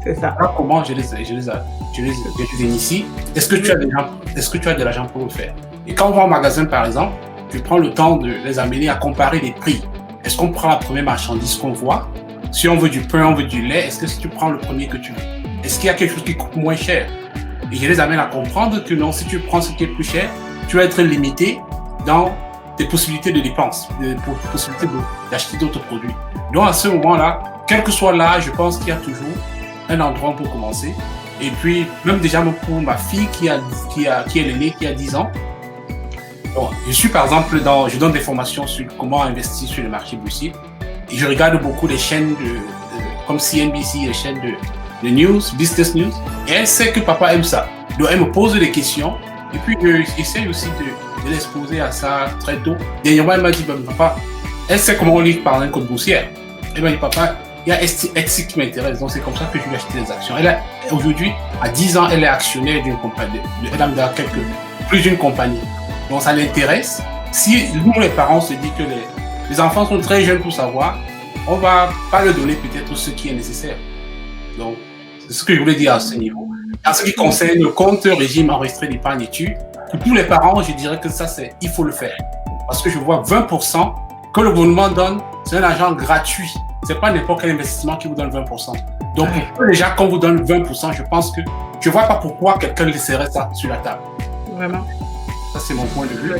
C'est ça. Alors, comment je les initie? Est-ce que tu as de l'argent pour le faire? Et quand on va au magasin, par exemple, je prends le temps de les amener à comparer les prix. Est-ce qu'on prend la première marchandise qu'on voit? Si on veut du pain, on veut du lait, est-ce que si tu prends le premier que tu veux? Est-ce qu'il y a quelque chose qui coûte moins cher? Et je les amène à comprendre que non, si tu prends ce qui est plus cher, tu vas être limité dans tes possibilités de dépenses, possibilités d'acheter d'autres produits. Donc à ce moment-là, quel que soit l'âge, je pense qu'il y a toujours un endroit pour commencer. Et puis, même déjà pour ma fille qui est l'aînée, qui a 10 ans, bon, je suis par exemple je donne des formations sur comment investir sur le marché boursier. Et je regarde beaucoup les chaînes comme CNBC, les chaînes de news, business news. Et elle sait que papa aime ça. Donc elle me pose des questions. Et puis j'essaie aussi de l'exposer à ça très tôt. Dernièrement, elle m'a dit, papa, elle sait comment on lit par un code boursier. Elle m'a dit, papa, il y a Etsy qui m'intéresse. Donc c'est comme ça que je lui ai acheté des actions. Aujourd'hui, à 10 ans, elle est actionnaire d'une compagnie. Elle a plus d'une compagnie. Donc ça l'intéresse. Si nous, les parents, se disent que les enfants sont très jeunes pour savoir, on ne va pas leur donner peut-être ce qui est nécessaire. Donc, c'est ce que je voulais dire à ce niveau. En ce qui concerne le compte régime enregistré d'épargne études, pour tous les parents, je dirais que ça, il faut le faire. Parce que je vois 20% que le gouvernement donne, c'est un argent gratuit. Ce n'est pas n'importe quel investissement qui vous donne 20%. Donc, pour déjà, quand on vous donne 20%, je pense que je ne vois pas pourquoi quelqu'un laisserait ça sur la table. Vraiment. Ça, c'est mon point de vue.